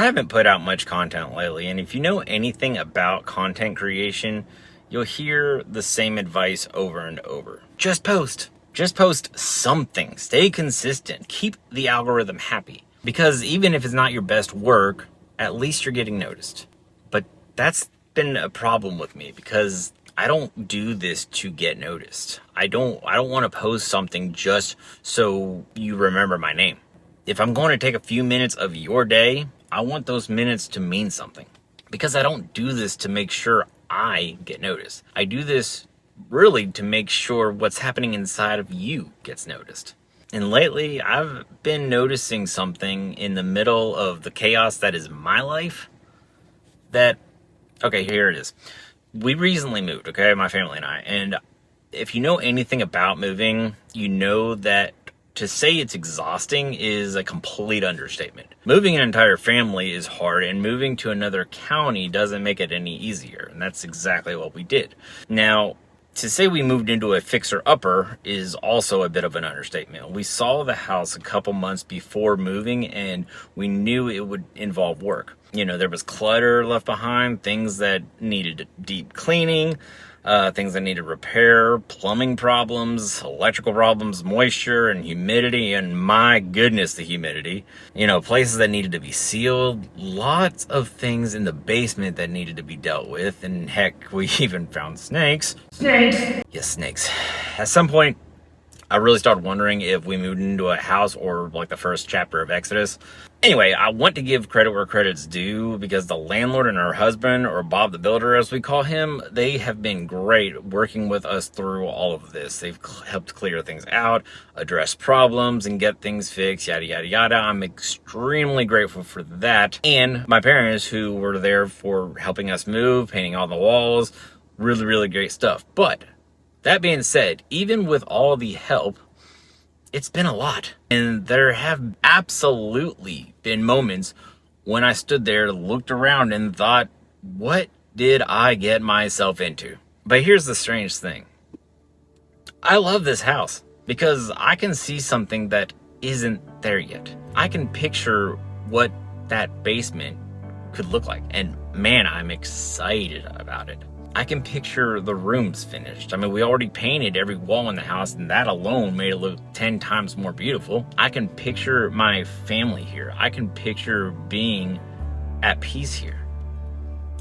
I haven't put out much content lately, and if you know anything about content creation, you'll hear the same advice over and over. Just post. Just post something. Stay consistent. Keep the algorithm happy. Because even if it's not your best work, at least you're getting noticed. But that's been a problem with me because I don't do this to get noticed. I don't want to post something just so you remember my name. If I'm going to take a few minutes of your day, I want those minutes to mean something. Because I don't do this to make sure I get noticed. I do this really to make sure what's happening inside of you gets noticed. And lately, I've been noticing something in the middle of the chaos that is my life that, okay, here it is. We recently moved, okay, my family and I. And if you know anything about moving, you know that to say it's exhausting is a complete understatement. Moving an entire family is hard, and moving to another county doesn't make it any easier. And that's exactly what we did. Now, to say we moved into a fixer-upper is also a bit of an understatement. We saw the house a couple months before moving, and we knew it would involve work. You know, there was clutter left behind, things that needed deep cleaning, things that needed repair, plumbing problems, electrical problems, moisture and humidity, and my goodness, the humidity. You know, places that needed to be sealed, lots of things in the basement that needed to be dealt with, and heck, we even found snakes. Snakes! Yes, snakes. At some point, I really started wondering if we moved into a house or like the first chapter of Exodus. Anyway, I want to give credit where credit's due because the landlord and her husband, or Bob the Builder as we call him, they have been great working with us through all of this. They've helped clear things out, address problems, and get things fixed, yada, yada, yada. I'm extremely grateful for that. And my parents, who were there for helping us move, painting all the walls, really, really great stuff. But that being said, even with all the help, it's been a lot. And there have absolutely been moments when I stood there, looked around, and thought, what did I get myself into? But here's the strange thing. I love this house because I can see something that isn't there yet. I can picture what that basement could look like. And man, I'm excited about it. I can picture the rooms finished. I mean, we already painted every wall in the house, and that alone made it look 10 times more beautiful. I can picture my family here. I can picture being at peace here.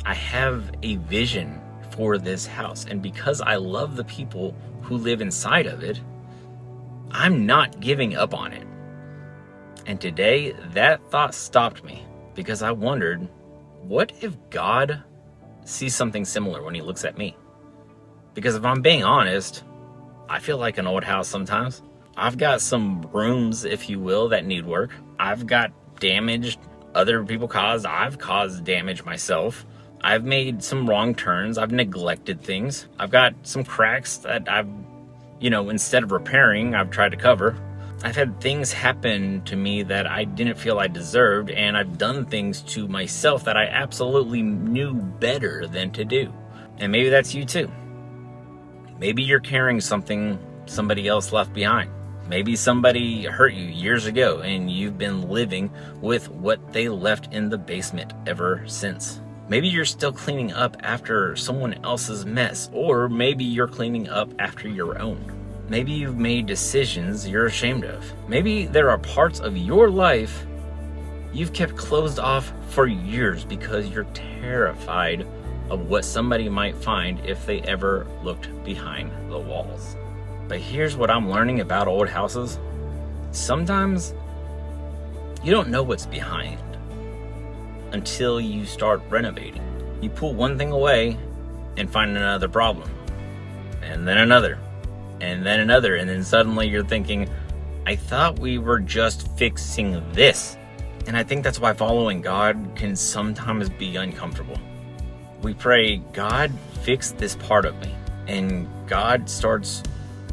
I have a vision for this house, and because I love the people who live inside of it, I'm not giving up on it. And today, that thought stopped me because I wondered, what if God sees something similar when he looks at me? Because if I'm being honest, I feel like an old house sometimes. I've got some rooms, if you will, that need work. I've got damage other people caused. I've caused damage myself. I've made some wrong turns. I've neglected things. I've got some cracks that I've, instead of repairing, I've tried to cover. I've had things happen to me that I didn't feel I deserved, and I've done things to myself that I absolutely knew better than to do. And maybe that's you too. Maybe you're carrying something somebody else left behind. Maybe somebody hurt you years ago, and you've been living with what they left in the basement ever since. Maybe you're still cleaning up after someone else's mess, or maybe you're cleaning up after your own. Maybe you've made decisions you're ashamed of. Maybe there are parts of your life you've kept closed off for years because you're terrified of what somebody might find if they ever looked behind the walls. But here's what I'm learning about old houses. Sometimes you don't know what's behind until you start renovating. You pull one thing away and find another problem, and then another. And then another, and then suddenly you're thinking, I thought we were just fixing this. And I think that's why following God can sometimes be uncomfortable. We pray, God, fix this part of me. And God starts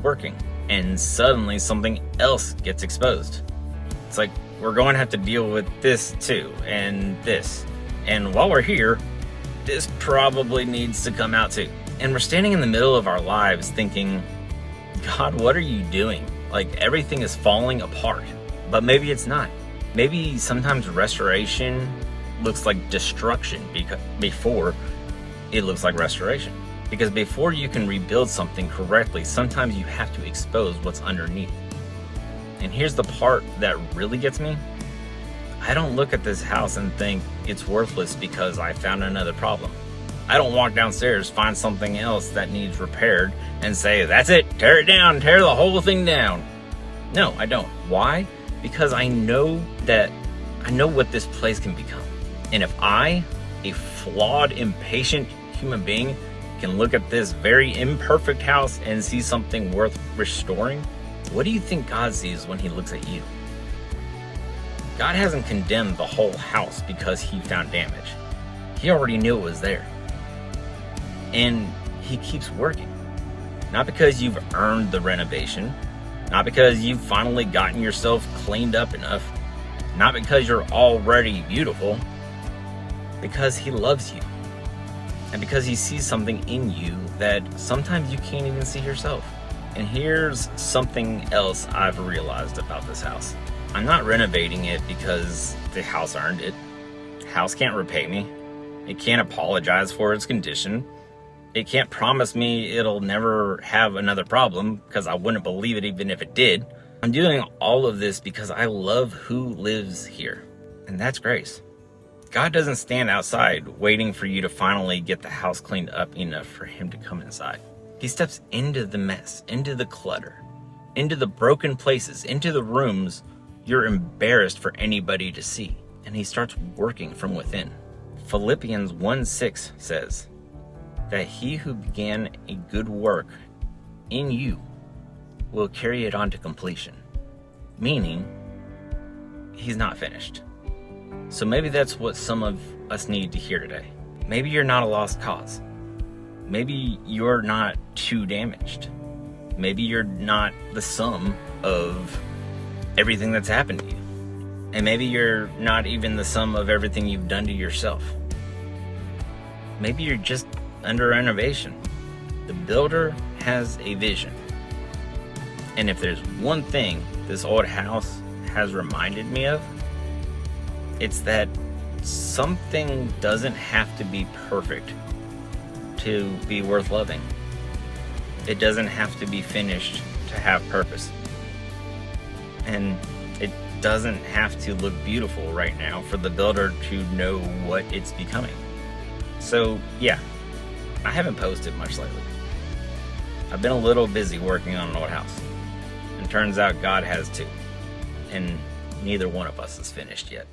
working, and suddenly something else gets exposed. It's like, we're going to have to deal with this too, and this. And while we're here, this probably needs to come out too. And we're standing in the middle of our lives thinking, God, what are you doing? Like, everything is falling apart. But maybe it's not. Maybe sometimes restoration looks like destruction before it looks like restoration. Because before you can rebuild something correctly, sometimes you have to expose what's underneath. And here's the part that really gets me. I don't look at this house and think it's worthless because I found another problem. I don't walk downstairs, find something else that needs repaired, and say, that's it, tear it down, tear the whole thing down. No, I don't. Why? Because I know what this place can become. And if I, a flawed, impatient human being, can look at this very imperfect house and see something worth restoring, what do you think God sees when he looks at you? God hasn't condemned the whole house because he found damage. He already knew it was there. And he keeps working. Not because you've earned the renovation, not because you've finally gotten yourself cleaned up enough, not because you're already beautiful, because he loves you. And because he sees something in you that sometimes you can't even see yourself. And here's something else I've realized about this house. I'm not renovating it because the house earned it. The house can't repay me. It can't apologize for its condition. It can't promise me it'll never have another problem, because I wouldn't believe it even if it did. I'm doing all of this because I love who lives here, and that's grace. God doesn't stand outside waiting for you to finally get the house cleaned up enough for him to come inside. He steps into the mess, into the clutter, into the broken places, into the rooms you're embarrassed for anybody to see, and he starts working from within. Philippians 1:6 says that he who began a good work in you will carry it on to completion, meaning he's not finished. So maybe that's what some of us need to hear today. Maybe you're not a lost cause. Maybe you're not too damaged. Maybe you're not the sum of everything that's happened to you. And maybe you're not even the sum of everything you've done to yourself. Maybe you're just under renovation. The builder has a vision. And if there's one thing this old house has reminded me of, it's that something doesn't have to be perfect to be worth loving. It doesn't have to be finished to have purpose. And it doesn't have to look beautiful right now for the builder to know what it's becoming. So yeah, I haven't posted much lately. I've been a little busy working on an old house. And turns out God has too. And neither one of us is finished yet.